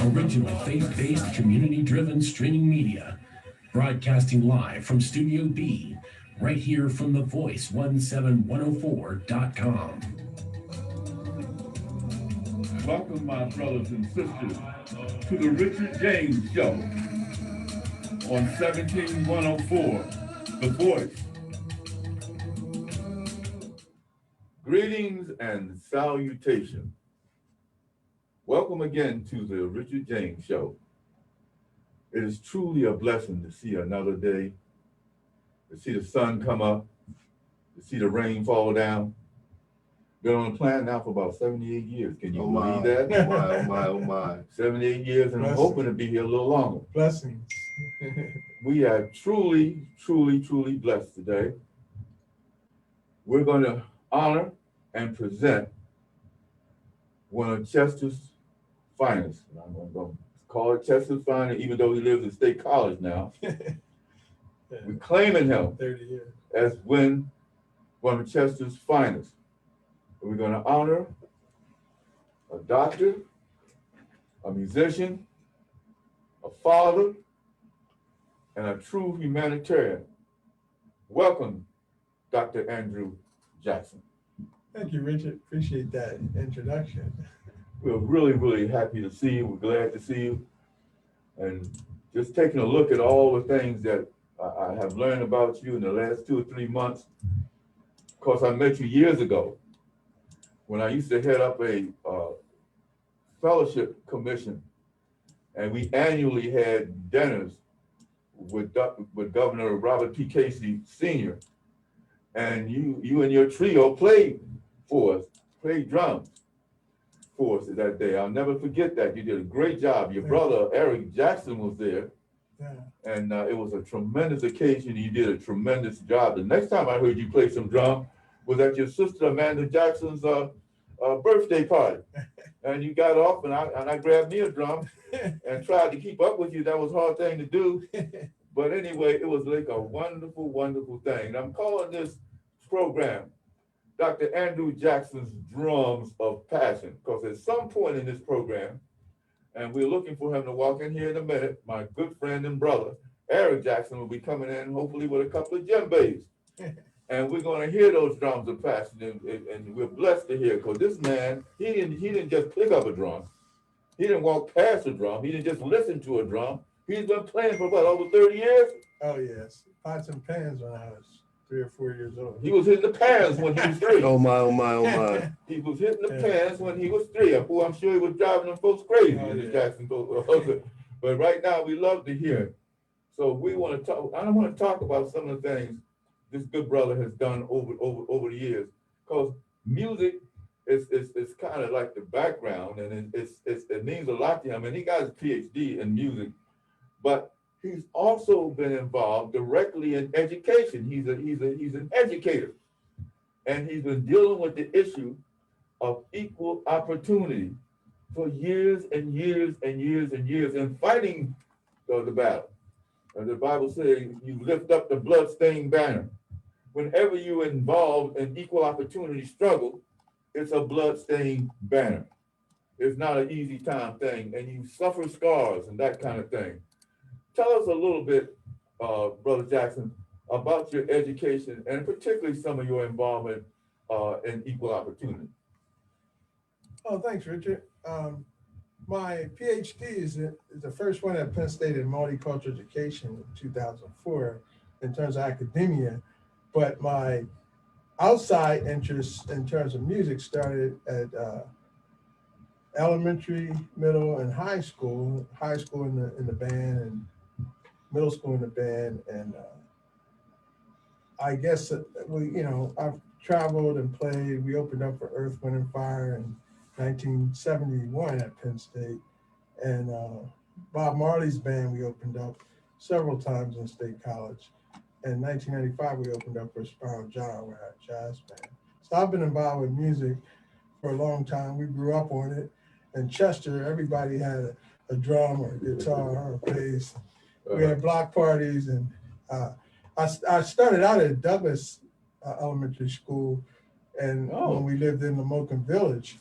original faith-based community-driven streaming media, broadcasting live from Studio B, right here from the Voice 17104.com. Welcome, my brothers and sisters, to the Richard James Show on 17104, The Voice. Greetings and salutations. Welcome again to the Richard James Show. It is truly a blessing to see another day, to see the sun come up, to see the rain fall down. Been on the planet now for about 78 years. Can you believe that? Oh my. 78 years, and I'm hoping to be here a little longer. Blessings. We are truly blessed today. We're going to honor and present one of Chester's finest. I'm going to call it Chester's finest, even though he lives at State College now. We're claiming him 30 years. as one of Chester's finest. We're going to honor a doctor, a musician, a father, and a true humanitarian. Welcome, Dr. Andrew Jackson. Thank you, Richard. Appreciate that introduction. We're really happy to see you. We're glad to see you. And just taking a look at all the things that I have learned about you in the last 2 or 3 months. Of course, I met you years ago when I used to head up a fellowship commission, and we annually had dinners with Governor Robert P. Casey Sr. And you and your trio played for us, played drums for us that day. I'll never forget that. You did a great job. Your brother, Eric Jackson, was there. Yeah. And it was a tremendous occasion. You did a tremendous job. The next time I heard you play some drum was at your sister Amanda Jackson's birthday party. And you got off, and I grabbed me a drum and tried to keep up with you. That was a hard thing to do. But anyway, it was like a wonderful thing. And I'm calling this program Dr. Andrew Jackson's Drums of Passion, because at some point in this program, and we're looking for him to walk in here in a minute, my good friend and brother, Eric Jackson, will be coming in hopefully with a couple of djembes. And we're going to hear those drums of passion, and we're blessed to hear, because this man, he didn't just pick up a drum. He didn't walk past a drum. He didn't just listen to a drum. He's been playing for what, over 30 years? Oh yes, pots and pans when I was 3 or 4 years old. He was hitting the pans when he was 3. Oh my. He was hitting the pans when he was 3. I'm sure he was driving them folks crazy in the Jackson. But right now we love to hear it. So we want to talk. I want to talk about some of the things this good brother has done over the years, because music is kind of like the background, and it means a lot to him. And he got his PhD in music, but he's also been involved directly in education. He's an educator, and he's been dealing with the issue of equal opportunity for years and years and fighting the battle. As the Bible says, you lift up the bloodstained banner. Whenever you're involved in equal opportunity struggle, it's a bloodstained banner. It's not an easy time thing, and you suffer scars and that kind of thing. Tell us a little bit, Brother Jackson, about your education and particularly some of your involvement in equal opportunity. Oh, thanks, Richard. My PhD is the first one at Penn State in multicultural education in 2004 in terms of academia, but my outside interests in terms of music started at elementary, middle, and high school. High school in the band, and middle school in the band, and I guess I've traveled and played. We opened up for Earth, Wind, and Fire in 1971 at Penn State, and Bob Marley's band we opened up several times in State College. In 1995, we opened up for Spiral Gyre, we're a jazz band. So I've been involved with music for a long time. We grew up on it. In Chester, everybody had a drum or a guitar or a bass. We had block parties, and I started out at Douglas Elementary School, and when we lived in the Moken Village,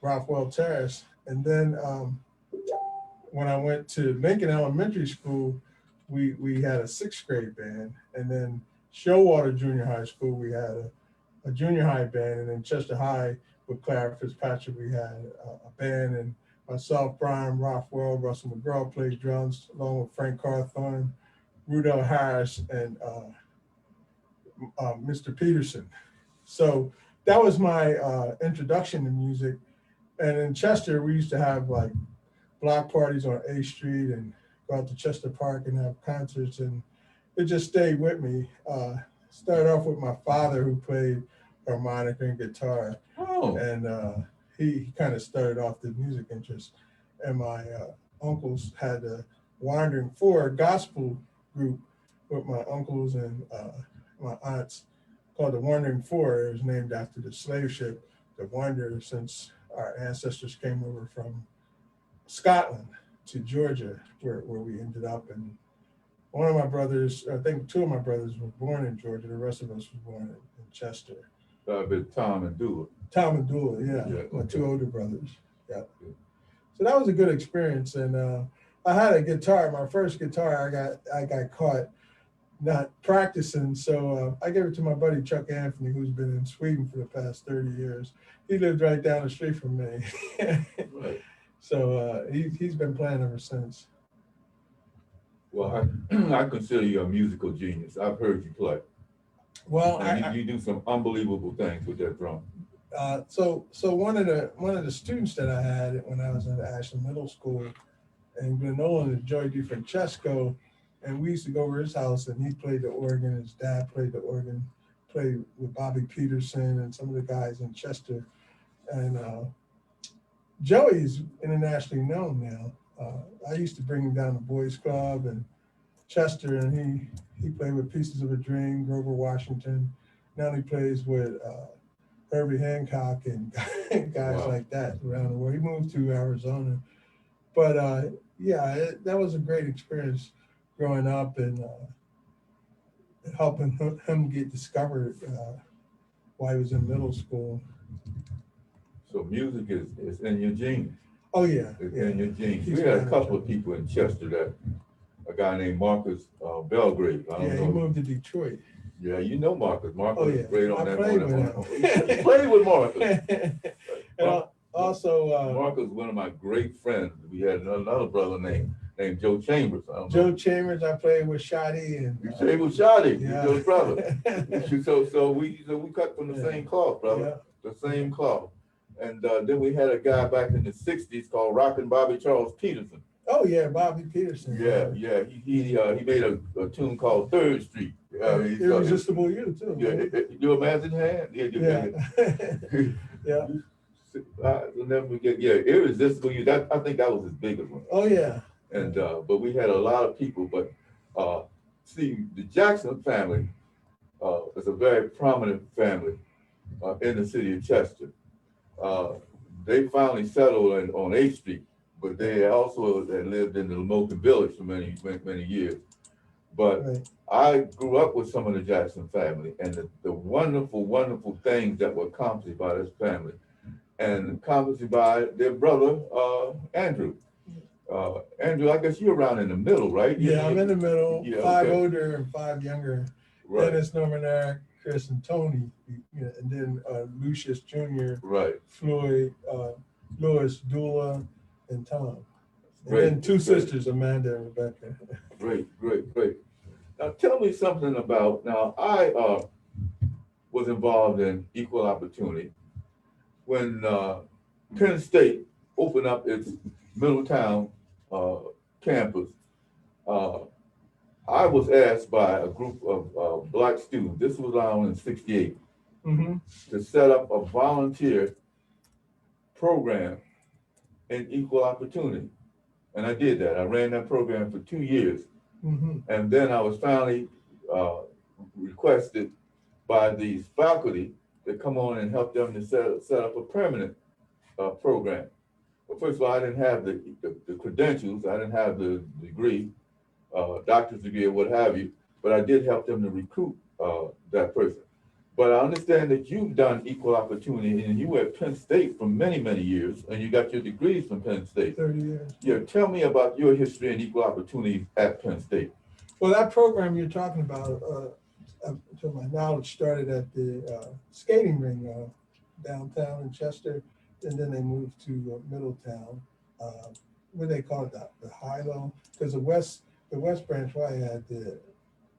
Rothwell Terrace, and then when I went to Lincoln Elementary School, we had a 6th grade band, and then Showwater Junior High School, we had a junior high band, and then Chester High with Clara Fitzpatrick, we had a band, and myself, Brian Rothwell, Russell McGraw played drums along with Frank Carthorne, Rudell Harris, and Mr. Peterson. So that was my introduction to music. And in Chester, we used to have like block parties on A Street and go out to Chester Park and have concerts, and it just stayed with me. Started off with my father, who played harmonica and guitar, and he kind of started off the music interest. And my uncles had a Wandering Four gospel group with my uncles and my aunts called the Wandering Four. It was named after the slave ship, the Wanderer, since our ancestors came over from Scotland to Georgia, where we ended up. And one of my brothers, I think 2 of my brothers were born in Georgia. The rest of us were born in Chester. But Tom and Dula. Tom and Dula, yeah, my 2 older brothers. Yeah. So that was a good experience. And I had a guitar. My first guitar, I got caught not practicing, so I gave it to my buddy Chuck Anthony, who's been in Sweden for the past 30 years. He lived right down the street from me. Right. So he's been playing ever since. Well, I consider you a musical genius. I've heard you play. Well, and you do some unbelievable things with that drum. So one of the students that I had when I was in Ashland Middle School in Glen Olin, Joey DiFrancesco, and we used to go over his house, and he played the organ. His dad played the organ, played with Bobby Peterson and some of the guys in Chester. And Joey's internationally known now. I used to bring him down to Boys Club and Chester, and he played with Pieces of a Dream, Grover Washington. Now he plays with Herbie Hancock and guys like that around the world. He moved to Arizona. But that was a great experience growing up and helping him get discovered while he was in middle school. So music is in your genes. Oh yeah, it's in your genes. He's we had a couple of people in Chester that a guy named Marcus Belgrave. I don't know. He moved to Detroit. Yeah, you know Marcus. Marcus was great on that. Played with him. You played with Marcus. And also, Marcus was one of my great friends. We had another brother named Joe Chambers. Joe Chambers, I played with Shotty, and you played with Shotty, yeah. Joe's brother. so we cut from the same cloth, brother. Yeah. The same cloth. And then we had a guy back in the '60s called Rockin' Bobby Charles Peterson. Oh yeah, Bobby Peterson. Yeah. He made a tune called Third Street. Irresistible You too. Yeah, you imagine hand? Yeah. I'll never forget. Yeah, Irresistible You. I think that was his biggest one. Oh yeah. And but we had a lot of people. But see, the Jackson family is a very prominent family in the city of Chester. They finally settled on 8th Street, but they also had lived in the Lamoken Village for many years. But right. I grew up with some of the Jackson family, and the wonderful, wonderful things that were accomplished by this family, and accomplished by their brother, Andrew. Andrew, I guess you're around in the middle, right? Yeah, I'm in the middle, yeah, 5 older and 5 younger. Right. Dennis, Norman, Eric, Chris, and Tony, and then Lucius Jr., right. Floyd, Louis, Dula, and Tom. And Great, then 2 sisters, Amanda and Rebecca. Great. Now tell me something about, now I was involved in equal opportunity when Penn State opened up its Middletown campus. I was asked by a group of Black students, this was around in '68, to set up a volunteer program in equal opportunity. And I did that. I ran that program for 2 years. And then I was finally requested by these faculty to come on and help them to set up a permanent program. Well, first of all, I didn't have the credentials. I didn't have the degree, doctor's degree or what have you, but I did help them to recruit that person. But I understand that you've done equal opportunity and you were at Penn State for many, many years and you got your degrees from Penn State. 30 years. Yeah, tell me about your history and equal opportunity at Penn State. Well, that program you're talking about, to my knowledge, started at the skating ring downtown in Chester, and then they moved to Middletown. What do they call it? The High-Low? Because the West Branch Y had the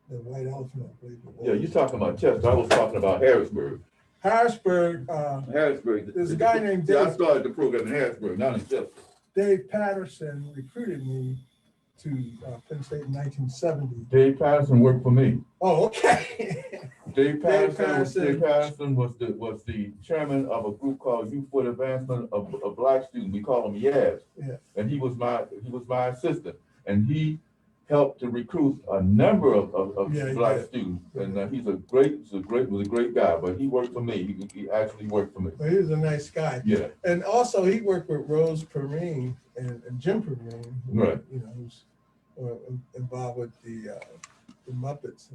White Elephant, I believe it was. Yeah, you're talking about Chester. I was talking about Harrisburg. Harrisburg, Harrisburg. there's a guy named Yeah, I Dave. started the program in Harrisburg, not in Chester. Dave Patterson recruited me to Penn State in 1970. Dave Patterson worked for me. Oh, okay. Dave Patterson. Patterson was the chairman of a group called Youth for the Advancement of Black Students. We call them YABS. Yeah. And he was my assistant, and he helped to recruit a number of black students. And was a great guy. But he worked for me. He actually worked for me. Well, he was a nice guy. Yeah. And also he worked with Rose Perrine and Jim Perrine, Right. You know, who's involved with the Muppets.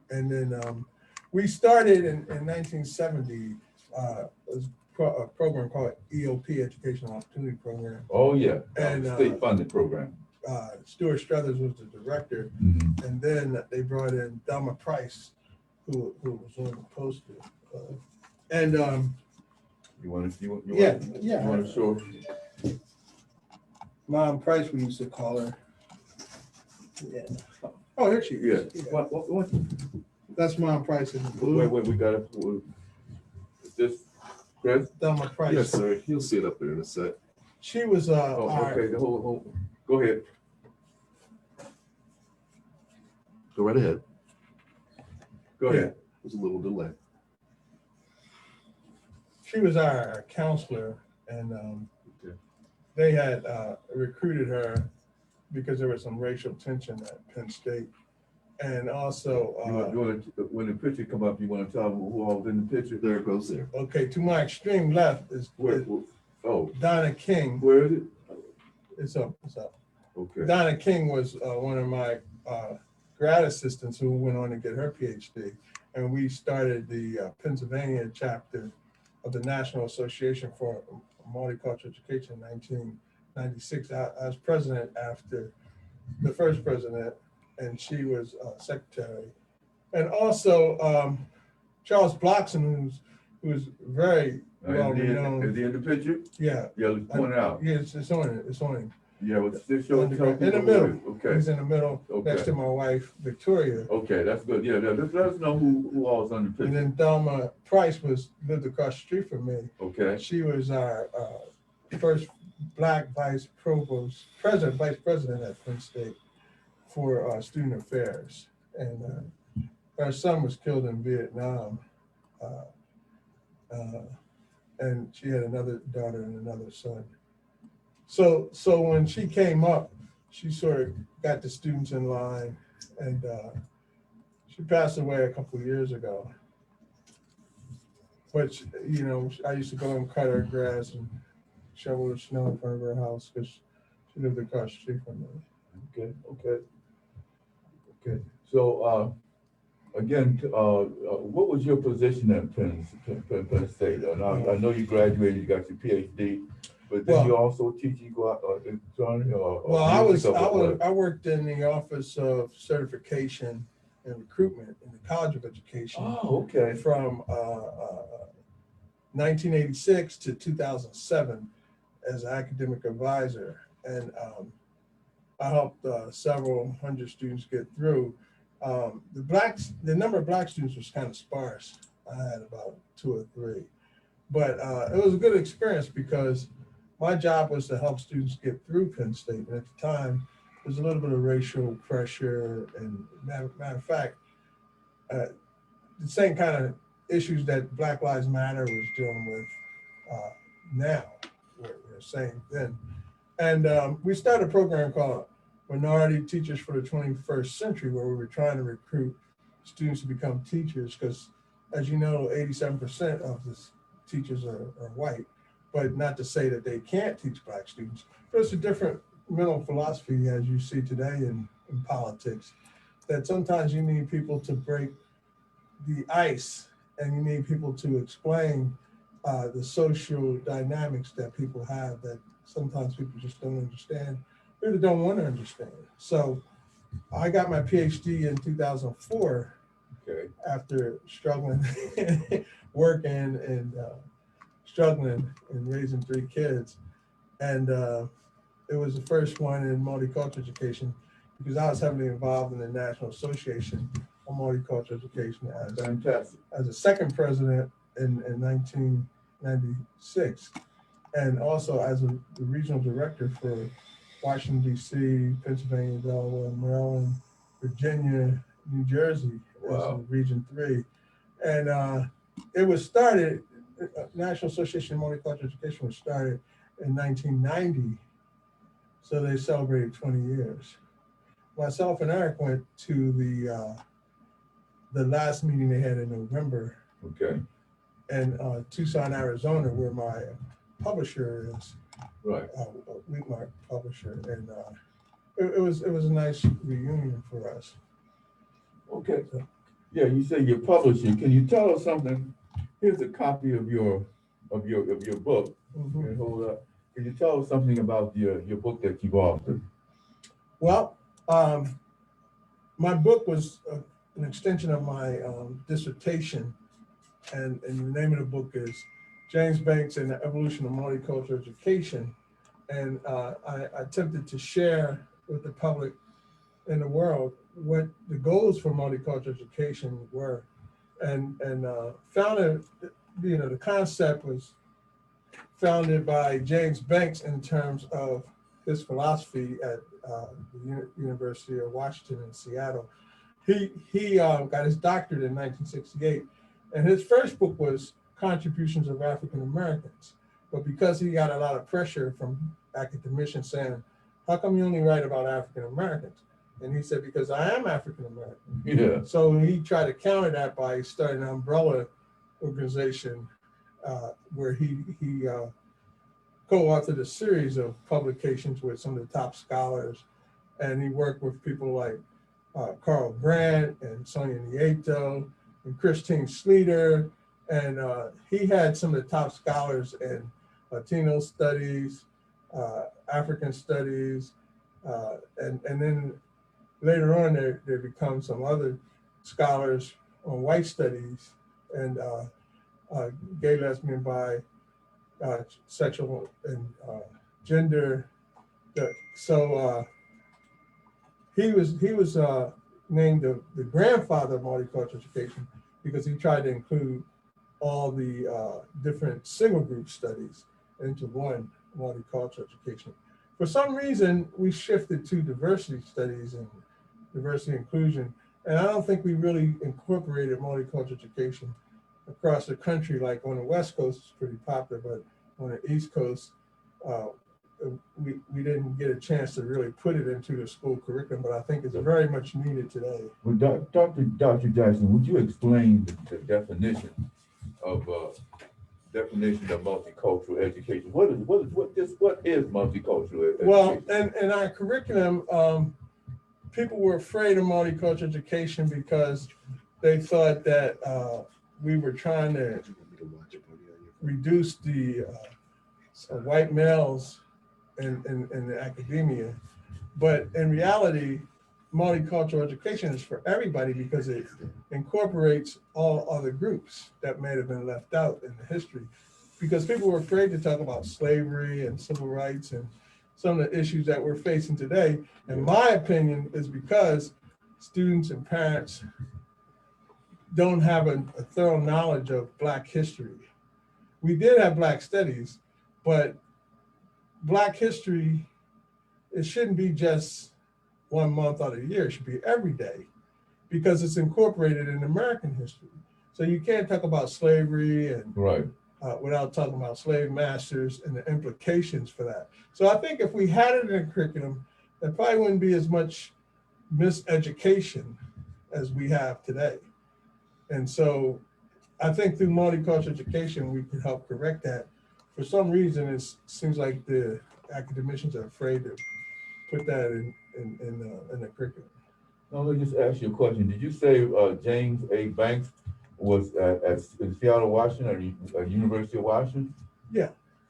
And then we started in 1970 a program called EOP, Educational Opportunity Program. Oh yeah. And state funded program. Stuart Struthers was the director, Mm-hmm. and then they brought in Thelma Price, who was on the poster. And You want to yeah, show? Mom Price, we used to call her. Yeah. Oh, here she is. Yeah. Yeah. What? That's Mom Price in the blue. Wait, we got it. Is this Chris? Thelma Price. Yes, sir. You'll see it up there in a sec. She was Oh, okay. Go ahead. Go right ahead. Go ahead. There's a little delay. she was our counselor, and Okay. they had recruited her because there was some racial tension at Penn State. And also, When the picture come up, you want to tell them who all was in the picture? There it goes there. okay, to my extreme left is Oh, Donna King. where is it? It's up, it's up. Okay. Donna King was one of my grad assistants who went on to get her PhD. And we started the Pennsylvania chapter of the National Association for Multicultural Education in 1996. I was president after the first president, and she was secretary. And also Charles Bloxon, who's very well known. Is he in the picture? Yeah, Yeah, let's point it out. yeah, it's on it. It's on him. Yeah, well, this show In the tell people middle. who it is. Okay. He's in the middle next to my wife, Victoria. Okay, that's good. Yeah, let us know who all is on the And picture. then Thelma Price lived across the street from me. Okay. She was our first Black vice president at Penn State for student affairs. And her son was killed in Vietnam. And she had another daughter and another son. So when she came up, she sort of got the students in line, and she passed away a couple of years ago. But you know, I used to go and cut her grass and shovel the snow in front of her house because she lived across the street from me. Okay. So, again, what was your position at Penn State? I know you graduated, you got your PhD, but then you also teach attorney or Well, music or what? I worked in the Office of Certification and Recruitment in the College of Education Oh, okay. from 1986 to 2007 as an academic advisor, and I helped several hundred students get through. The number of Black students was kind of sparse. I had about 2 or 3, but it was a good experience because my job was to help students get through Penn State. And at the time, there was a little bit of racial pressure, and matter of fact, the same kind of issues that Black Lives Matter was dealing with now, we're saying then. And we started a program called Minority Teachers for the 21st Century, where we were trying to recruit students to become teachers, because as you know, 87% of the teachers are white, but not to say that they can't teach Black students. But it's a different mental philosophy, as you see today in politics, that sometimes you need people to break the ice, and you need people to explain the social dynamics that people have that sometimes people just don't understand, really don't want to understand. So I got my PhD in 2004 Okay. after struggling, working and struggling and raising 3 kids. And it was the first one in multicultural education because I was heavily involved in the National Association of Multicultural Education Fantastic. as a second president in 1996, and also as the regional director for Washington, D.C., Pennsylvania, Delaware, Maryland, Virginia, New Jersey, Wow. as Region 3. And it was started, National Association of Multicultural Education was started in 1990. So they celebrated 20 years. Myself and Eric went to the last meeting they had in November Okay. in Tucson, Arizona, where my publisher is, Right. Wheatmark publisher, and it was a nice reunion for us. Okay. Yeah, you say you're publishing. Can you tell us something? Here's a copy of your book. Mhm. And hold up. Can you tell us something about your book that you've authored? Well, my book was an extension of my dissertation, and the name of the book is James Banks and the Evolution of Multicultural Education. And I attempted to share with the public in the world what the goals for multicultural education were, and founded, the concept was founded by James Banks in terms of his philosophy at the University of Washington in Seattle. He got his doctorate in 1968, and his first book was Contributions of African Americans. But because he got a lot of pressure from academicians saying, how come you only write about African Americans? And he said, because I am African American. Yeah. So he tried to counter that by starting an umbrella organization where he co-authored a series of publications with some of the top scholars. And he worked with people like Carl Grant and Sonia Nieto and Christine Sleeter. And he had some of the top scholars in Latino studies, African studies, and then later on there become some other scholars on white studies and gay, lesbian, bi, sexual and gender. So he was named the grandfather of multicultural education because he tried to include all the different single group studies into one multicultural education. For some reason, we shifted to diversity studies and diversity inclusion, and I don't think we really incorporated multicultural education across the country. Like on the West Coast, it's pretty popular, but on the East Coast, we didn't get a chance to really put it into the school curriculum, but I think it's very much needed today. Well, Dr. Jackson, would you explain the definition of multicultural education? What is multicultural education? Well, in our curriculum, people were afraid of multicultural education because they thought that we were trying to reduce the white males in the academia. But in reality, multicultural education is for everybody because it incorporates all other groups that may have been left out in the history. Because people were afraid to talk about slavery and civil rights and some of the issues that we're facing today. In my opinion, is because students and parents don't have a thorough knowledge of Black history. We did have Black studies, but Black history, it shouldn't be just 1 month out of the year, it should be every day because it's incorporated in American history. So you can't talk about slavery and Right. Without talking about slave masters and the implications for that. So I think if we had it in the curriculum, there probably wouldn't be as much miseducation as we have today. And so I think through multicultural education, we can help correct that. For some reason, it seems like the academicians are afraid to put that in the curriculum. No, let me just ask you a question. Did you say James A. Banks was at in Seattle, Washington, at University of Washington?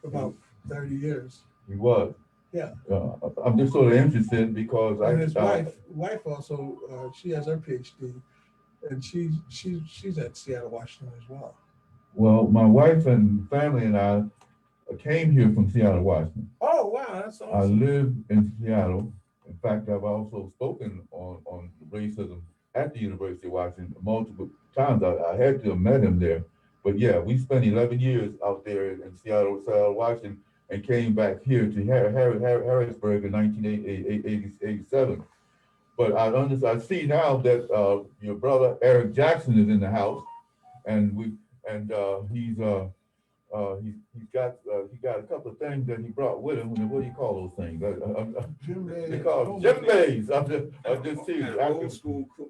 About 30 years. He was. Yeah. I'm just sort of interested because And his wife also, she has her PhD, and she's at Seattle, Washington as well. well, my wife and family and I came here from Seattle, Washington. Oh, wow, that's I awesome. live in Seattle. In fact, I've also spoken on racism at the University of Washington multiple times. I had to have met him there. But yeah, we spent 11 years out there in Seattle, Washington, and came back here to Harrisburg in 1987. But I see now that your brother Eric Jackson is in the house, and he's got a couple of things that he brought with him. What do you call those things? They call them djembes. I'm just teasing. I can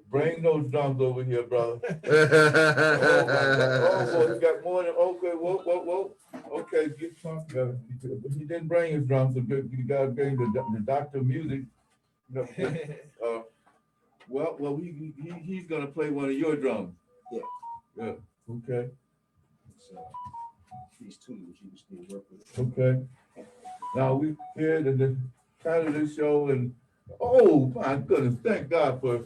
bring those drums over here, brother. Oh my God. Oh boy, he got more than okay. Whoa. Okay, get talking. He didn't bring his drums, so you gotta bring the doctor music. Well, he's gonna play one of your drums. Yeah. Okay. These tunes you still work with. Okay. Now we here the title of this show, and oh my goodness, thank God for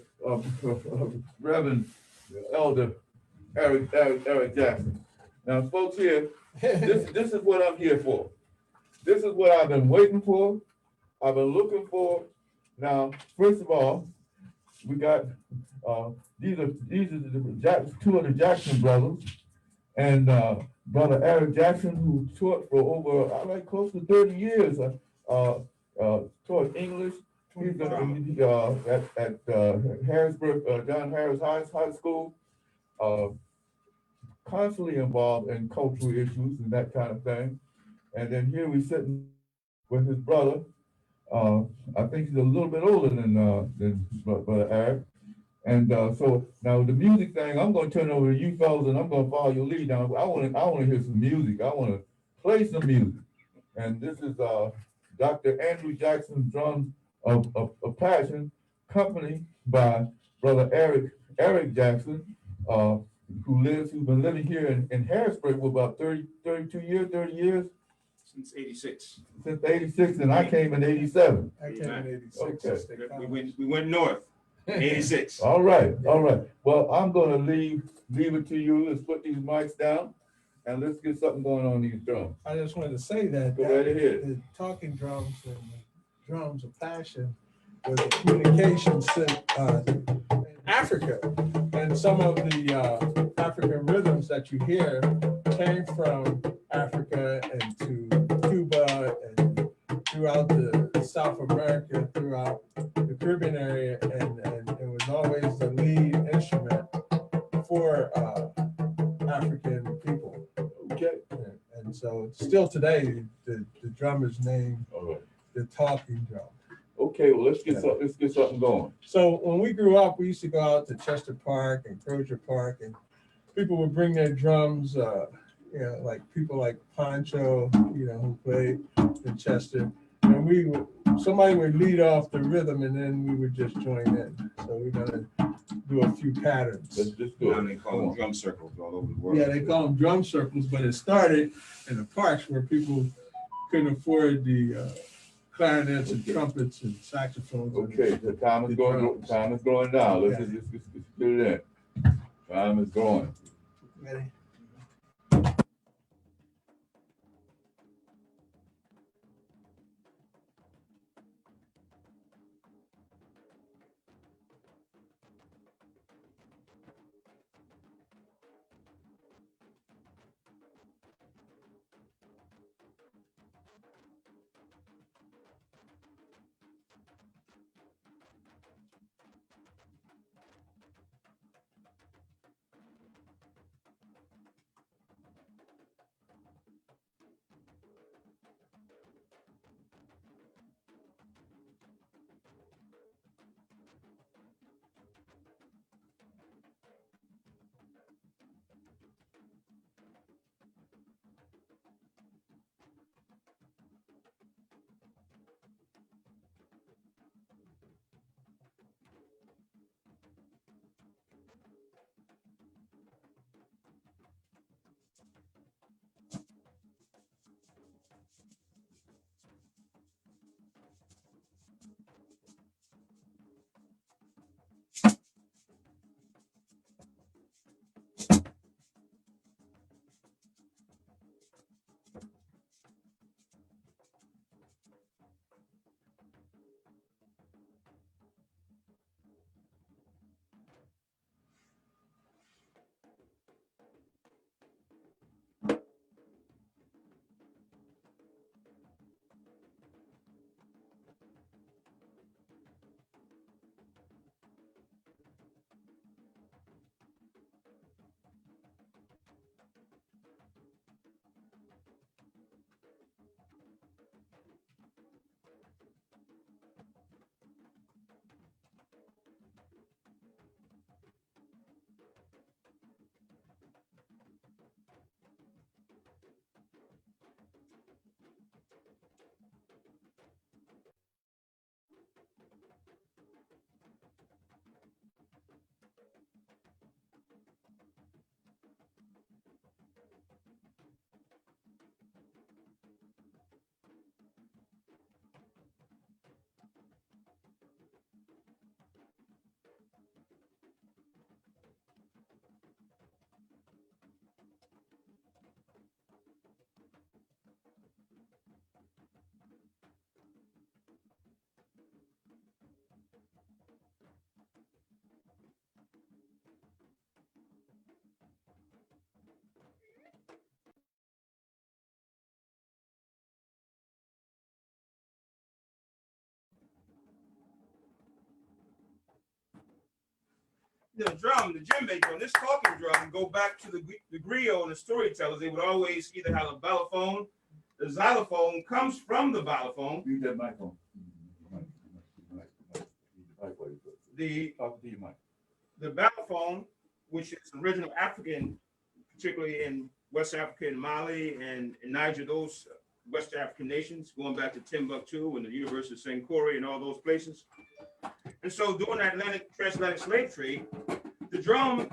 Reverend Elder Eric Jackson. Now, folks here, this is what I'm here for. This is what I've been waiting for. I've been looking for. Now, first of all, we got these are two of the Jackson brothers, and Brother Eric Jackson, who taught for over close to 30 years, taught English. He's at Harrisburg, John Harris High School, constantly involved in cultural issues and that kind of thing. And then here we're sitting with his brother. I think he's a little bit older than Brother Eric. And so now the music thing, I'm going to turn it over to you fellas, and I'm going to follow your lead. Now I want to hear some music. I want to play some music. And this is Dr. Andrew Jackson's Drums of Passion, accompanied by Brother Eric Jackson, who's been living here in Harrisburg for about 30 years. Since 86. Since 86, and I came in 87. I came in 86. Okay. We went north. 86. All right. Well, I'm gonna leave it to you. Let's put these mics down and let's get something going on these drums. I just wanted to say that Go right ahead. the talking drums and the drums of passion was a communication in Africa. And some of the African rhythms that you hear came from Africa and to Cuba and throughout the South America, throughout the Caribbean area, and it was always the lead instrument for African people. Okay. And so still today, the drum is named All right. the talking drum. Okay. Well, let's get something going. So when we grew up, we used to go out to Chester Park and Crozier Park, and people would bring their drums. Like people like Pancho, who played in Chester, and somebody would lead off the rhythm, and then we would just join in. So we're gonna do a few patterns. Let's just do Now it. they call them drum circles all over the world. Yeah, they call them drum circles, but it started in the parks where people couldn't afford the clarinets and trumpets and saxophones. Okay. The time is going. Time is going down. Let's just get it in. Time is going. Ready? the drum, the djembe drum, this talking drum, go back to the griot and the storytellers. They would always either have a balafone. The xylophone comes from the balafone. Use that microphone. The balafone, which is original African, particularly in West Africa and Mali and in Niger, those West African nations, going back to Timbuktu and the University of Sankore and all those places. And so during that transatlantic slave trade, the drum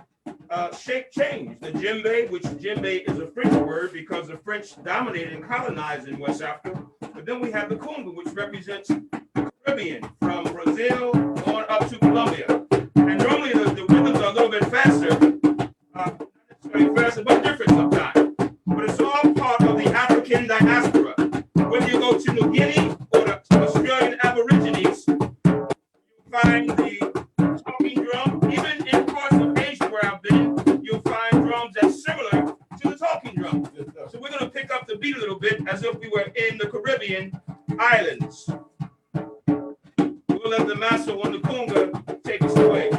shape changed. The djembe, which djembe is a French word because the French dominated and colonized in West Africa. But then we have the conga, which represents the Caribbean from Brazil on up to Colombia. And normally the rhythms are a little bit faster, not necessarily faster, but different sometimes. But it's all part of the African diaspora. When you go to New Guinea or the Australian Aborigines, you find the talking drum. Even in parts of Asia where I've been, you'll find drums that's similar to the talking drum. So we're going to pick up the beat a little bit as if we were in the Caribbean islands. We'll let the master on the conga take us away.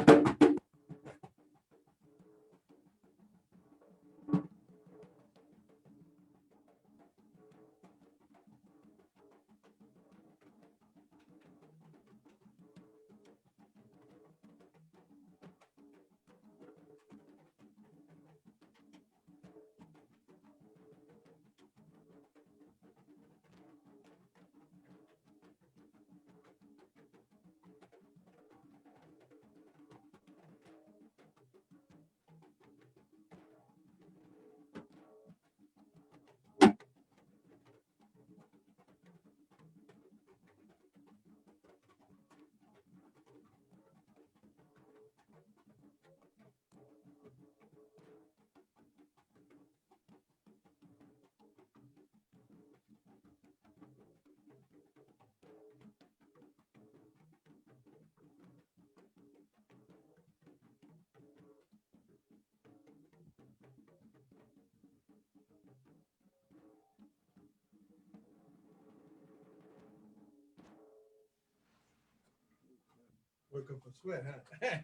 Wake up a sweat, huh?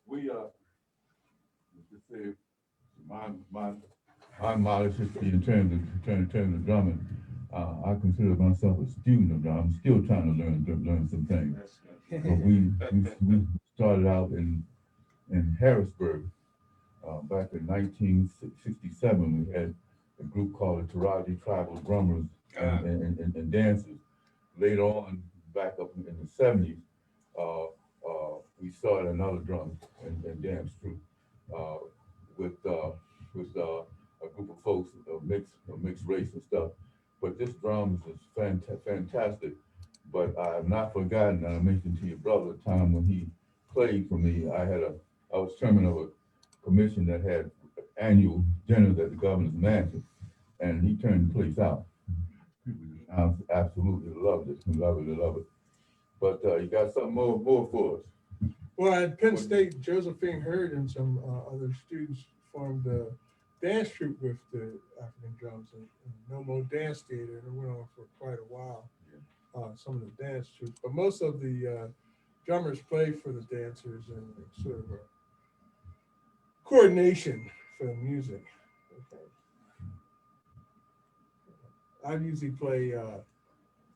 We just say my knowledge history in terms of drumming. I consider myself a student of drum. I'm still trying to learn some things. But we started out in Harrisburg back in 1967. We had a group called the Taraji Tribal Drummers and Dancers. Later on, back up in the 70s, we started another drum and dance troupe with a group of folks of mixed race and stuff. But this drum is fantastic. But I have not forgotten, and I mentioned to your brother the time when he played for me. I was chairman of a commission that had annual dinners at the governor's mansion, and he turned the place out. I absolutely loved it. Love it. But you got something more for us. Well, at Penn State, Josephine Hurd and some other students formed a dance troupe with the African drums and No More Dance Theater. It went on for quite a while. Some of the dance troops, but most of the drummers play for the dancers and sort of a coordination for the music. Okay. I usually play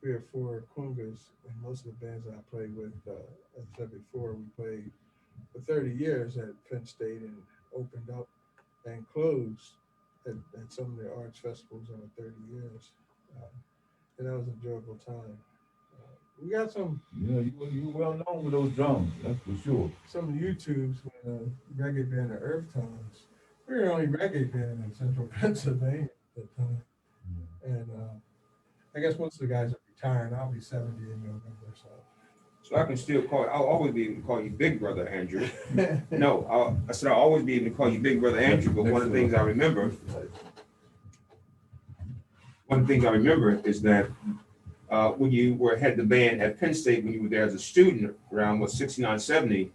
3 or 4 congas in most of the bands that I play with. As I said before, we played for 30 years at Penn State and opened up and closed at some of the arts festivals over 30 years. And that was an enjoyable time. We got some. Yeah, you well known with those drums, that's for sure. Some YouTubes when reggae band, the Earth Tones. We were the only reggae band in central Pennsylvania at that time. And I guess most of the guys are retiring. I'll be 70 in November, So I can still I'll always be able to call you Big Brother Andrew. No, I said I'll always be able to call you Big Brother Andrew, but one of the things I remember is that when you had the band at Penn State, when you were there as a student around 69, 70,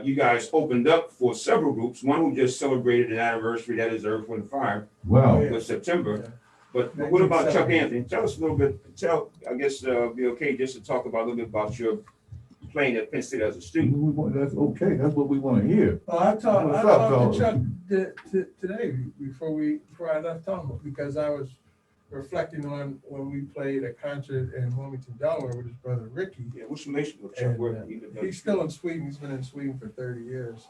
you guys opened up for several groups. One who just celebrated an anniversary, that is Earth, Wind, and Fire. Wow. It was September. Yeah. But what about Chuck Anthony? Tell us a little bit. I guess be okay just to talk about a little bit about your playing at Penn State as a student. That's okay, that's what we wanna hear. Well, I talked What's up, to Chuck today before I left home, because I was reflecting on when we played a concert in Wilmington, Delaware with his brother Ricky. Yeah, what's the relation with Chuck? And, Where he lived he's still in Sweden. He's been in Sweden for 30 years.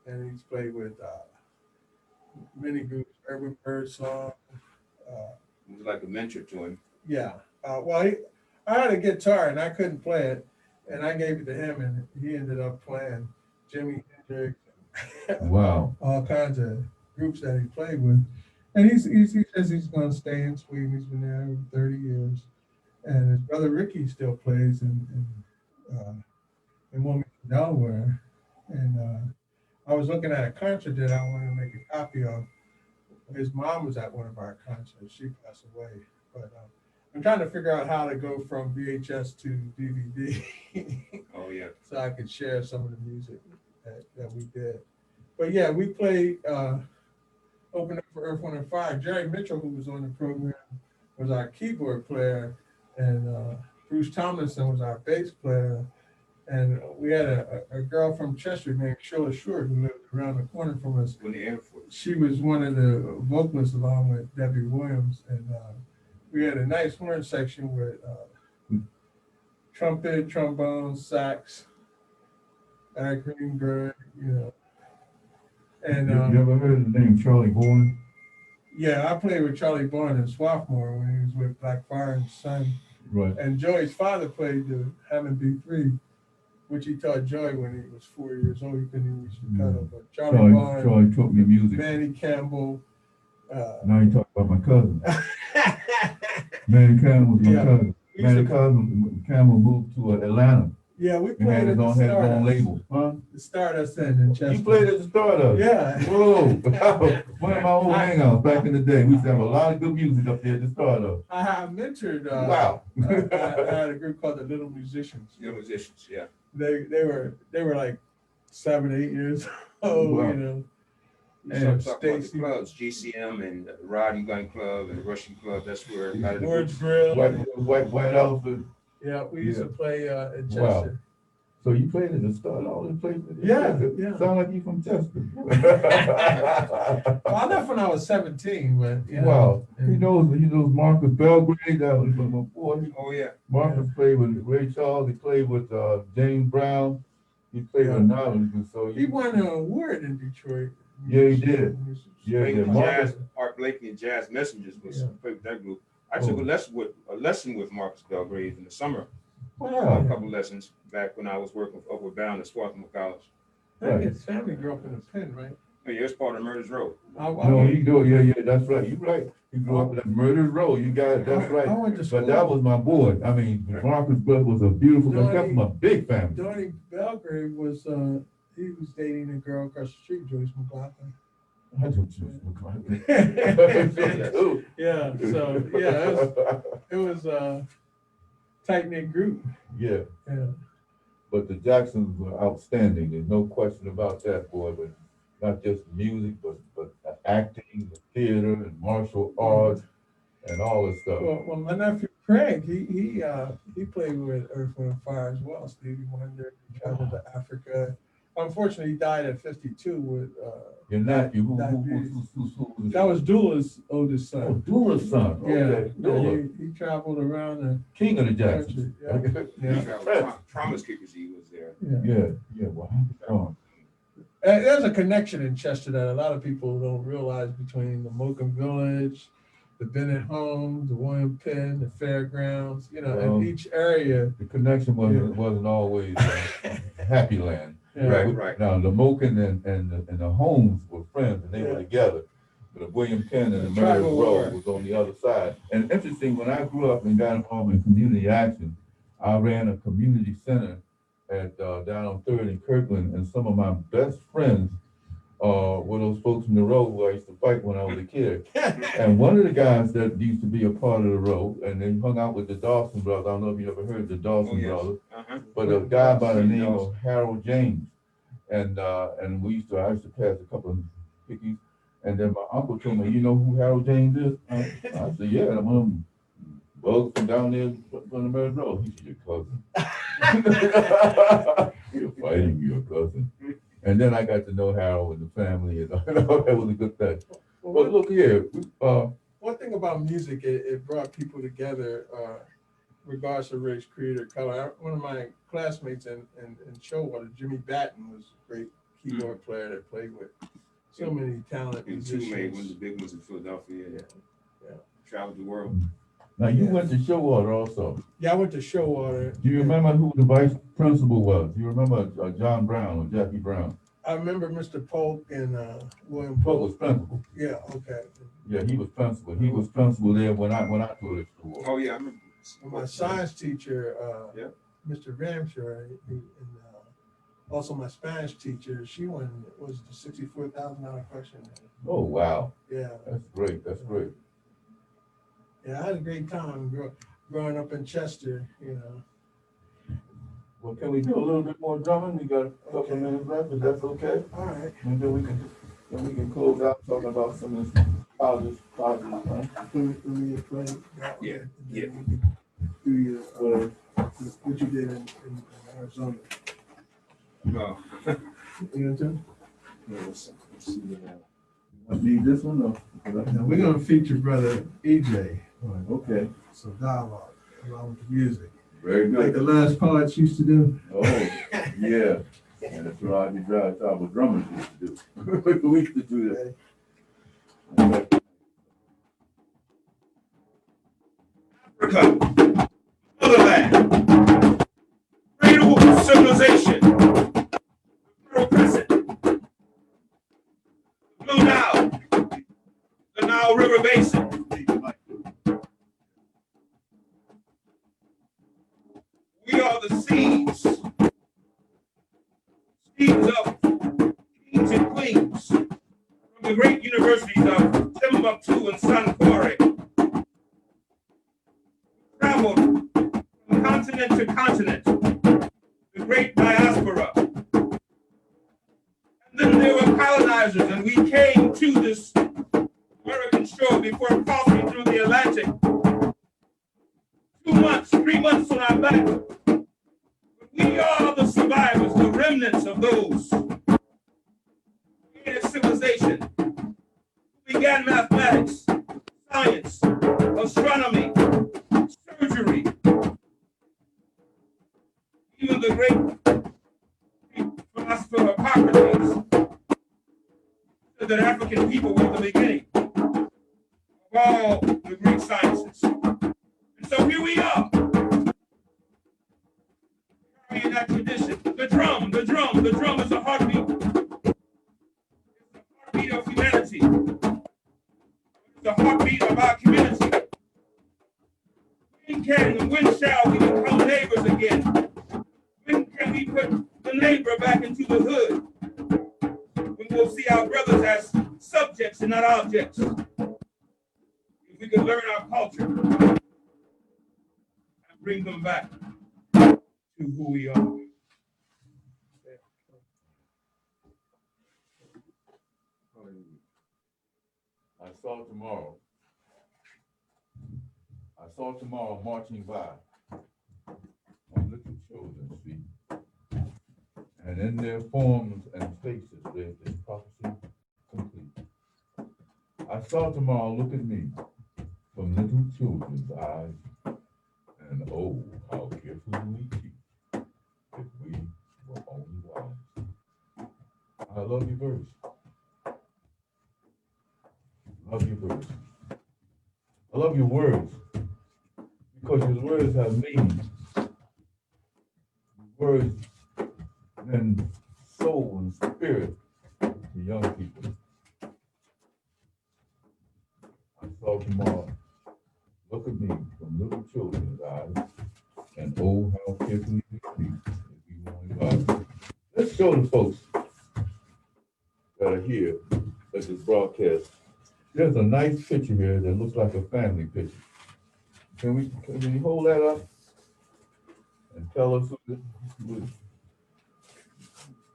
And he's played with many groups, Urban Birdsong. He was like a mentor to him. Yeah. I had a guitar and I couldn't play it. And I gave it to him and he ended up playing Jimi Hendrix, Wow. all kinds of groups that he played with. And he says he's going to stay in Sweden. He's been there over 30 years. And his brother Ricky still plays in Wilmington, Delaware. And I was looking at a concert that I wanted to make a copy of. His mom was at one of our concerts. She passed away. But I'm trying to figure out how to go from VHS to DVD. Oh, yeah. So I could share some of the music that we did. But yeah, we played, opened up for Earth, Wind and Fire. Jerry Mitchell, who was on the program, was our keyboard player, and Bruce Tomlinson was our bass player. And we had a girl from Chester named Sheila Short who lived around the corner from us. When the Air Force. She was one of the vocalists along with Debbie Williams. And we had a nice horn section with trumpet, trombone, sax, Eric Greenberg, you know. And You ever heard the name Charlie Bourne? yeah, I played with Charlie Bourne in Swarthmore when he was with Black Fire and Son. Right. And Joey's father played the Hammond B3, which he taught Joey when he was 4 years old. He couldn't even reach the pedal. But Charlie Bourne, Charlie taught me music. Manny Campbell. Now you talk about my cousin. Manny Campbell was my Yeah. cousin. We used Manny to- cousin Campbell moved to Atlanta Yeah, we and played had at his the own Stardust. label. Huh? The Stardust in Chester. You played at the Stardust? Yeah. Whoa. One of my old hangouts back in the day. We used to have a lot of good music up there at the Stardust. I mentored. Wow. I had a group called the Little Musicians. Young musicians, yeah. They were like 7, 8 years old. Wow. You know. We And talk about the Stacy. clubs, GCM and Roddy Gun Club and Russian Club. That's where a lot of the Woods groups- Grill. White Elephant. Yeah, we used to play in Chester. Wow. So you played at the Stardust, all the places? Yeah, yeah. Sound like you from Chester. Well, I left when I was 17, but you know, Wow. and- He knows Marcus Belgrade. That was my boy. Oh, yeah. Marcus played with Ray Charles. He played with James Brown. He played with Knowledge. So he won an award in Detroit. Yeah, he did. Yeah, Played yeah. with Marcus. Jazz, Art Blakey and Jazz Messengers was Yeah. played with that group. I took Oh. a lesson with Marcus Belgrade in the summer. A Wow. couple lessons back when I was working with Upward Bound at Swarthmore College. I think his family grew up in the pen, right? Oh, yeah, it's part of Murders Road. No, he do. Yeah, that's right. You're right. He grew up in that Murder's Row. You got it. That's I right. went to school. But that was my boy. I mean, Marcus was a beautiful. Donnie- That was a big family. Donnie Belgrade was he was dating a girl across the street, Joyce McLaughlin. I don't know. Yeah, so yeah, it was a tight knit group. Yeah. Yeah. But the Jacksons were outstanding. There's no question about that, boy. But not just music, but acting, the theater, and martial arts, and all this stuff. Well, my nephew Craig, he played with Earth, Wind and Fire as well. Stevie Wonder, he traveled to Africa. Unfortunately, he died at 52 with Your nephew, who that was Dula's oldest oh, son. Dula's son. Okay, Yeah, Dula, he traveled around the king of the Jacksons. country. Yeah. Okay. Yeah. Promise Kickers, he was there. Yeah. Yeah. Wow. There's a connection in Chester that a lot of people don't realize between the Moken Village, the Bennett Home, the William Penn, the fairgrounds, you know, Well, and each area. The connection wasn't always happy land. Yeah. Right. Now the Moken and the Holmes were friends, and they Yeah. were together. But the William Penn and the The Murder tribal Road war. was on the other side. And interesting, when I grew up and got involved in community action, I ran a community center at down on 3rd in Kirkland, and some of my best friends were those folks from the road who I used to fight when I was a kid. And one of the guys that used to be a part of the road, and they hung out with the Dawson brothers. I don't know if you ever heard the Dawson Oh, yes. brothers, Uh-huh. but a guy by the name of Harold James. And I used to pass a couple of pickies. And then my uncle told me, you know who Harold James is? I said, yeah, I'm Well, from down there from the Merritt Road, he's your cousin. You're fighting your cousin. And then I got to know Harold and the family, and that was a good thing. But look here, One thing about music, it brought people together, regardless of race, creed, or color. One of my classmates in Showwater, Jimmy Batten, was a great keyboard player that played with so many talented And two made one of the musicians. big ones in Philadelphia. Yeah. Traveled the world. now you went to Showwater also. Yeah, I went to Showwater. Do you remember who the vice principal was? Do you remember John Brown or Jackie Brown? I remember Mr. Polk and William Polk was Polk. principal. Yeah, okay. Yeah, he was principal. He was principal there when I taught at Showwater. Oh, yeah, I remember. And my science teacher, Yeah. Mr. Ramshire, and also my Spanish teacher, she won, was the $64,000 question. Oh wow, Yeah, that's great. That's great. yeah, I had a great time growing up in Chester, you know. Well, can we do a little bit more drumming? We got a couple of minutes left. If that's okay. All right. And then we can close out talking about some of this positive, right? Let me play that one, Yeah, and then yeah. you can do your, what you did in Arizona. No. You know, too? Let's see what Need this one or? Now, we're gonna feature brother EJ on Okay, some dialogue along with the music. very Like the good. last poets used to do. Oh, yeah. And that's what Rodney Drive thought was drummers used to do. We used to do that. Okay. Africa, motherland, cradle of civilization, Fertile Crescent, Blue Nile, the Nile River Basin. We are the seeds of kings and queens from the great universities of Timbuktu and Sankore. Traveled from continent to continent, the great diaspora. And then there were colonizers, and we came to this American shore before crossing through the Atlantic. 2 months, 3 months on our back. But we are the survivors, the remnants of those who created civilization, who began mathematics, science, astronomy, surgery. Even the great philosopher Hippocrates said that African people were the beginning of all the Greek sciences. And so here we are, carrying that tradition. The drum is the heartbeat. It's the heartbeat of humanity. It's the heartbeat of our community. When can and when shall we become neighbors again? When can we put the neighbor back into the hood? When we'll see our brothers as subjects and not objects. If we can learn our culture and bring them back to who we are. I saw tomorrow marching by on little children's feet. And in their forms and faces read this prophecy complete. I saw tomorrow look at me from little children's eyes, and oh, how carefully we keep if we were only wise. I love your verse. Love your verse. I love your words because your words have meaning. Words and soul and spirit to young people. I saw tomorrow look at me from little children's eyes, and oh, how carefully we speak if you only wise. Let's show the folks that are here at this broadcast. There's a nice picture here that looks like a family picture. Can we hold that up and tell us who this is?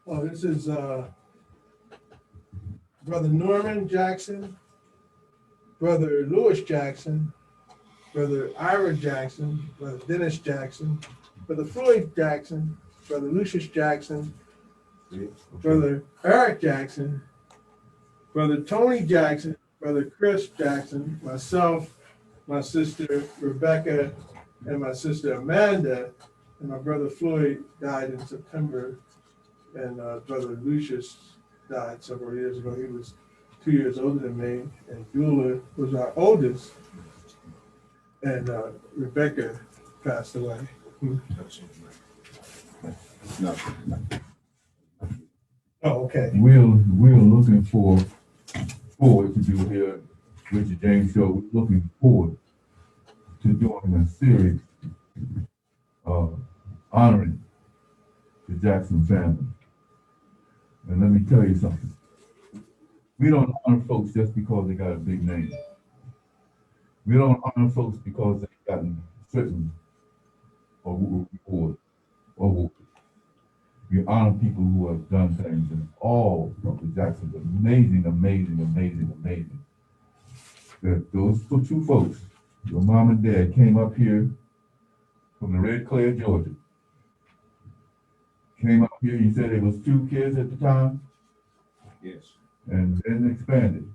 Oh, this is Brother Norman Jackson, Brother Lewis Jackson, Brother Ira Jackson, Brother Dennis Jackson, Brother Floyd Jackson, Brother Lucius Jackson, Brother Eric Jackson, Brother Tony Jackson, Brother Chris Jackson, myself, my sister Rebecca, and my sister Amanda, and my brother Floyd died in September, and Brother Lucius died several years ago. He was 2 years older than me, and Dula was our oldest, and Rebecca passed away. Oh, okay. We're looking forward to do here, Richard James Show. We're looking forward to doing a series honoring the Jackson family. And let me tell you something. We don't honor folks just because they got a big name. We don't honor folks because they've gotten certain awards or awards. We honor people who have done things, and all of the Jacksons, amazing. Those two folks, your mom and dad, came up here from the Red Clay, Georgia. Came up here, you said it was 2 kids at the time, Yes. and then expanded.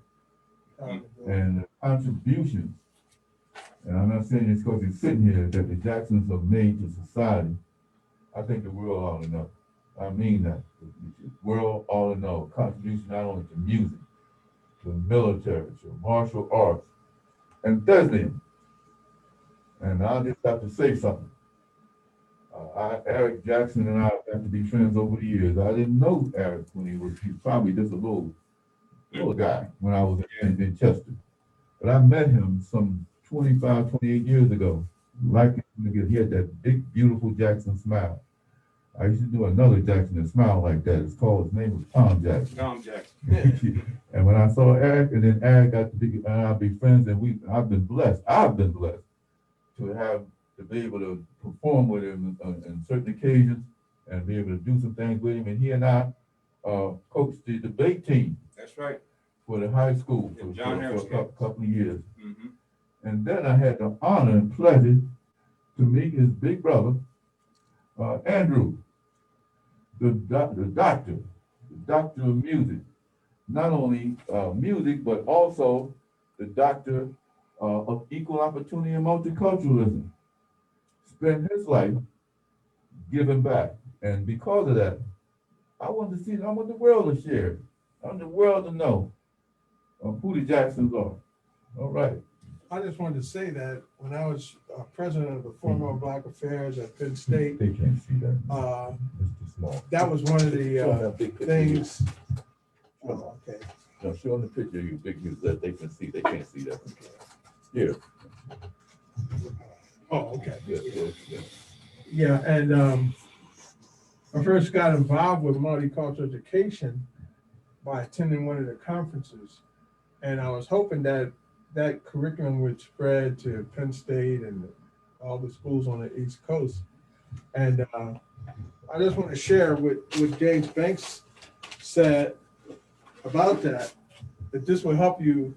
And the contributions, and I'm not saying this because he's sitting here, that the Jacksons have made to society, I think the world ought to know. I mean that. The world ought to know. Contribution not only to music, to the military, to martial arts, and Thesleyan. And I just have to say something. Eric Jackson and I have to be friends over the years. I didn't know Eric when he was probably just a little guy when I was in Chester. But I met him some 25, 28 years ago. Like he had that big, beautiful Jackson smile. I used to do another Jackson that smiled like that. His name was Tom Jackson. Tom Jackson. And when I saw Eric, and then Eric got to be, and I'll be friends, and I've been blessed to be able to perform with him on certain occasions and be able to do some things with him. And he and I coached the debate team. That's right. For the high school for a couple of years. Mm-hmm. And then I had the honor and pleasure to meet his big brother, Andrew, the doctor of music. Not only music, but also the doctor of equal opportunity and multiculturalism. Spent his life giving back. And because of that, I want the world to share. I want the world to know who the Jacksons are. All right. I just wanted to say that when I was president of the Forum on Black Affairs at Penn State, They can't see that. Mr. Small. that was one of Show them the that big picture. things. Oh, okay. No, show them the picture of you big news that they can see. They can't see that. Here. Oh, okay. Yeah. Yeah, and I first got involved with multicultural education by attending one of the conferences. And I was hoping that that curriculum would spread to Penn State and all the schools on the East Coast. And I just want to share what James Banks said about that this will help you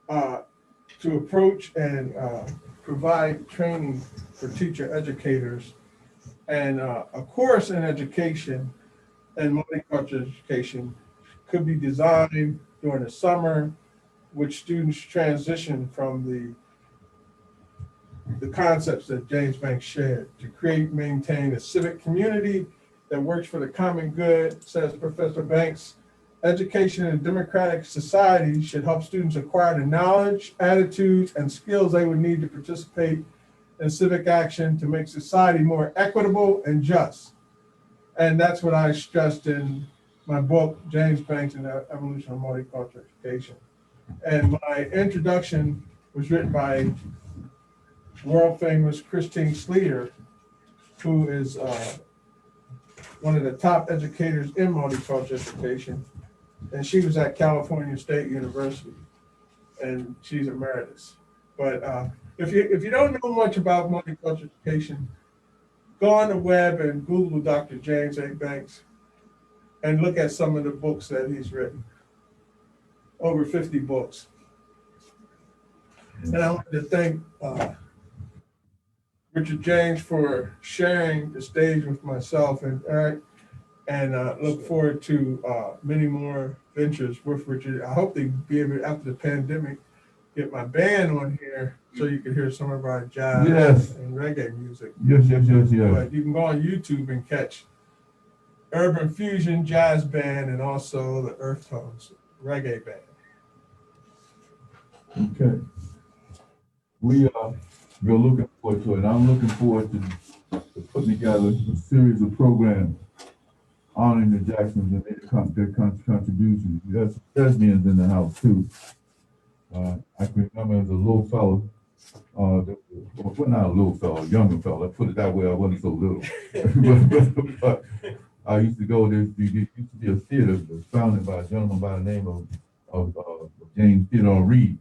to approach and provide training for teacher educators. And a course in education and multicultural education could be designed during the summer, which students transition from the concepts that James Banks shared to create, maintain a civic community that works for the common good, says Professor Banks. Education in a democratic society should help students acquire the knowledge, attitudes, and skills they would need to participate in civic action to make society more equitable and just. And that's what I stressed in my book, James Banks and the Evolution of Multicultural Education. And my introduction was written by world famous Christine Sleeter, who is one of the top educators in multicultural education. And she was at California State University, and she's emeritus. But if you don't know much about multicultural education, go on the web and Google Dr. James A. Banks and look at some of the books that he's written. Over 50 books. And I want to thank Richard James for sharing the stage with myself and Eric, and look forward to many more ventures with Richard. I hope they be able, after the pandemic, get my band on here so you can hear some of our jazz Yes. and reggae music. Yes, yes, yes, yes. But you can go on YouTube and catch Urban Fusion Jazz Band and also the Earth Tones Reggae Band. Okay. We're looking forward to it. I'm looking forward to putting together a series of programs honoring the Jacksons and their contributions. There's lesbians in the house too. I can remember as a little fellow, well, not a little fellow, a younger fellow. Let's put it that way. I wasn't so little. but I used to go there. There used to be a theater that was founded by a gentleman by the name of James Theodore Reed,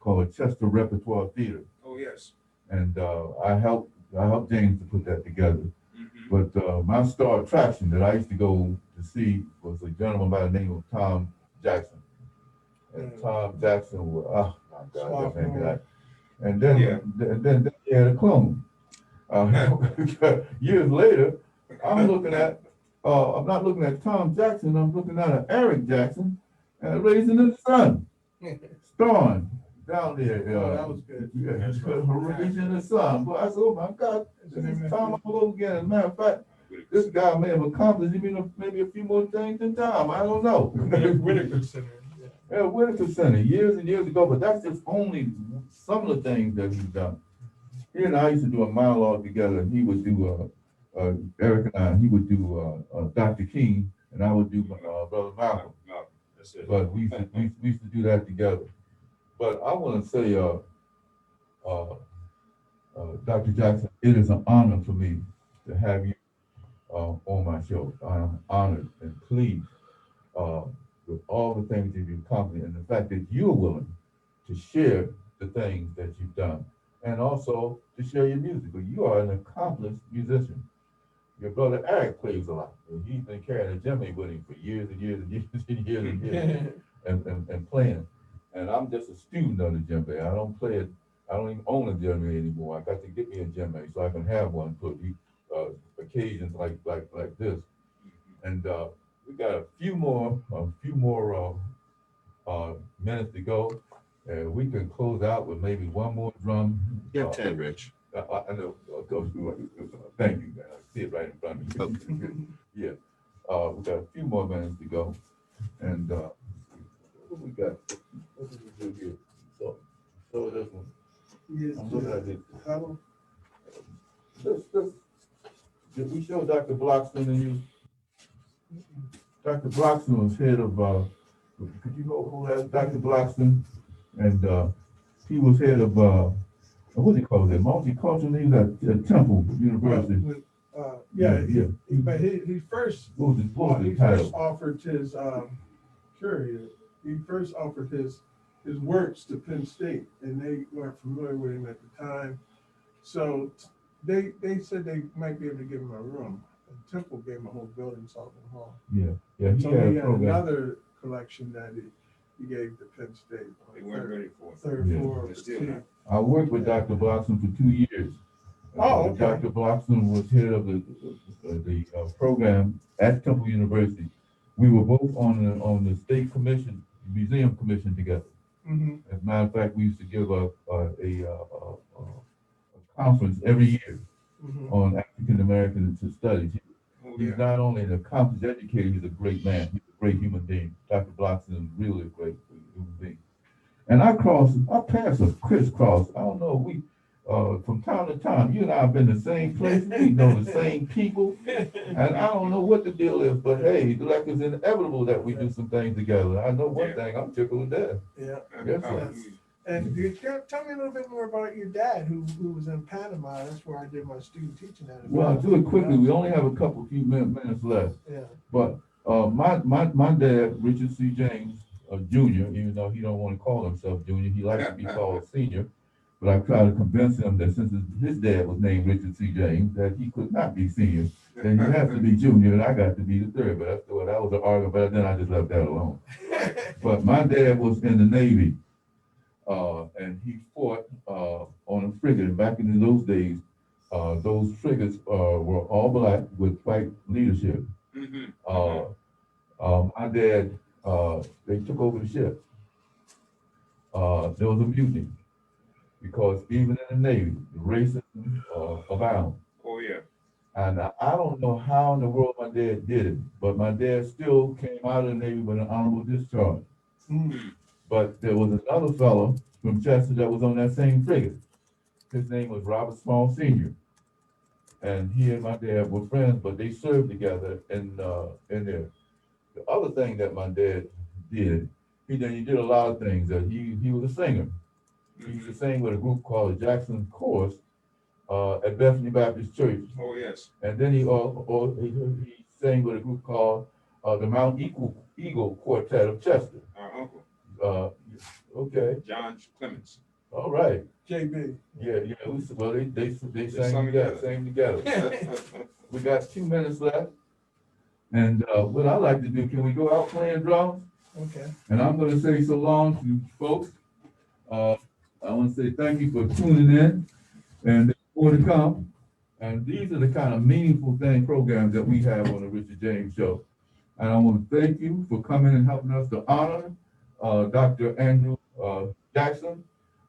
called Chester Repertoire Theater. Oh, yes. And I helped James to put that together. But my star attraction that I used to go to see was a gentleman by the name of Tom Jackson. And Tom Jackson was, oh my God, that man died. And then he had a clone. Years later, I'm not looking at Tom Jackson, I'm looking at Eric Jackson and Raising the Sun. Starring down there. That was good. Raising the Sun. But I said, oh my God, this is Tom all over again. As a matter of fact, this guy may have accomplished even maybe a few more things than Tom. I don't know. Whitaker Center. Yeah, Whitaker Center, years and years ago, but that's just only some of the things that he's done. He and I used to do a monologue together, and he would do, Eric and I, he would do Dr. King, and I would do Brother Malcolm. That's it. But we used to do that together. But I want to say, Dr. Jackson, it is an honor for me to have you on my show. I'm honored and pleased with all the things that you've accomplished and the fact that you're willing to share the things that you've done and also to share your music. But you are an accomplished musician. Your brother Eric plays a lot. And he's been carrying a djembe with him for years and years and years and years and years and playing. And I'm just a student of the djembe. I don't play it. I don't even own a djembe anymore. I got to get me a djembe so I can have one for occasions like this. And we got a few more minutes to go. We can close out with maybe one more drum. You have 10, Rich. I know. Thank you, man. I see it right in front of me. Yeah. We got a few more minutes to go. And what we got? What did we do here? So this one. Yes. I'm looking at it. Did we show Dr. Bloxton and you? Dr. Bloxton was head of, could you know who has Dr. Bloxton? And he was head of, what do you call it? Multicultural, he was at Temple University. But he first What was the title? offered his curator. He first offered his works to Penn State, and they weren't familiar with him at the time. So they said they might be able to give him a room. And Temple gave him a whole building, Sullivan Hall. Yeah, he So had he a had program. another collection that he gave to Penn State. They weren't ready for it. Third Yeah. floor of They're the still team. not. I worked with Dr. Bloxton for 2 years. Oh, okay. Dr. Bloxton was head of the program at Temple University. We were both on the state commission, museum commission together. Mhm. As a matter of fact, we used to give a conference every year Mhm. on African American studies. Oh, He's yeah. not only an accomplished educator, he's a great man. He's a great human being. Dr. Bloxton is really a great human being. And our paths are crisscrossed. I don't know, from time to time, you and I have been in the same place. We know the same people. And I don't know what the deal is, but hey, like it's inevitable that we do some things together. I know one thing, I'm tickled to death. Yeah. Yes, sir. Hallelujah. And you tell me a little bit more about your dad, who was in Panama. That's where I did my student teaching at. Well, I'll do it quickly. We only have a few minutes left. Yeah. But my dad, Richard C. James Jr., even though he don't want to call himself Junior, he likes to be called Senior. But I try to convince him that since his dad was named Richard C. James, that he could not be Senior. Then he has to be Junior, and I got to be the third. But that was an argument. But then I just left that alone. But my dad was in the Navy. and he fought on a frigate. And back in those days, those frigates were all black with white leadership. My dad, they took over the ship. There was a mutiny because even in the Navy, racism abound. Oh, yeah. And I don't know how in the world my dad did it, but my dad still came out of the Navy with an honorable discharge. But there was another fellow from Chester that was on that same frigate. His name was Robert Small Sr. And he and my dad were friends, but they served together in there. The other thing that my dad did, he did a lot of things. He was a singer. He used to sing with a group called the Jackson Chorus at Bethany Baptist Church. Oh, yes. And then he sang with a group called the Mount Eagle Quartet of Chester. Our uncle, Okay, John Clements. all right. JB. Yeah. Well, they sung sang together. together. We got 2 minutes left. And what I like to do, can we go out playing drums? Okay. And I'm going to say so long to you folks. I want to say thank you for tuning in and there's more to come. And these are the kind of meaningful programs that we have on the Richard James Show. And I want to thank you for coming and helping us to honor Dr. Andrew Jackson.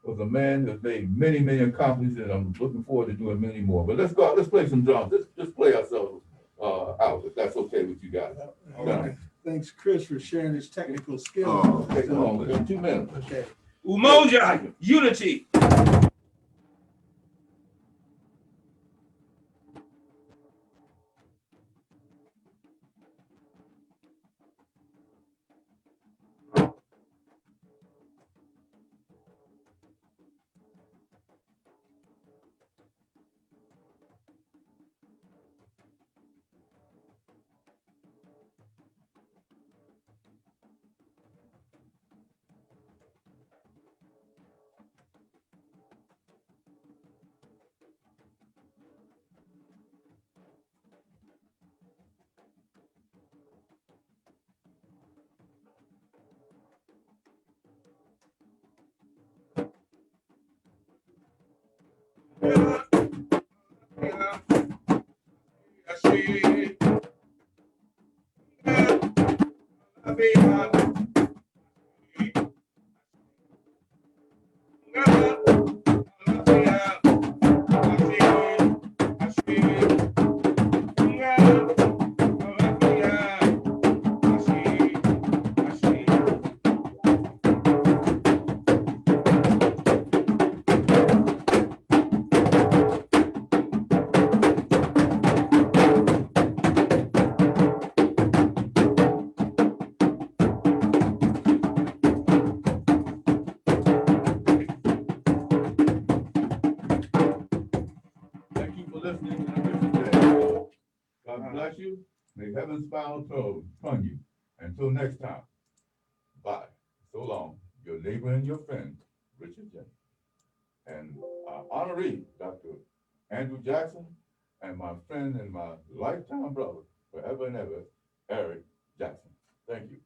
Was a man that made many, many accomplishments, and I'm looking forward to doing many more. But let's go out, let's play some drums. Let's just play ourselves out, if that's okay with you guys. Okay. Thanks, Chris, for sharing his technical skills. Oh, okay, come on, we got 2 minutes. Okay. Umoja, unity. Thank you for listening to the Richard James Show. God bless you. May heaven smile upon you. Until next time, bye. So long, your neighbor and your friend, Richard James. And honoree, Dr. Andrew Jackson, and my friend and my lifetime brother, forever and ever, Eric Jackson. Thank you.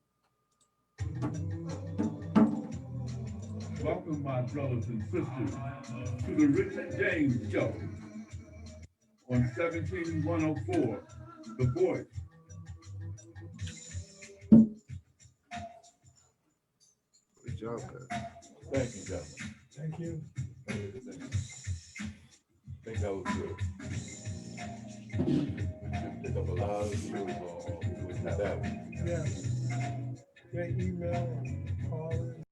Welcome, my brothers and sisters, to the Richard James Show on 17104, The Voice. Good job, man. Thank you, gentlemen. Thank you. I think that was good. We picked up a lot of skills on that one. Yeah. Great email and call in.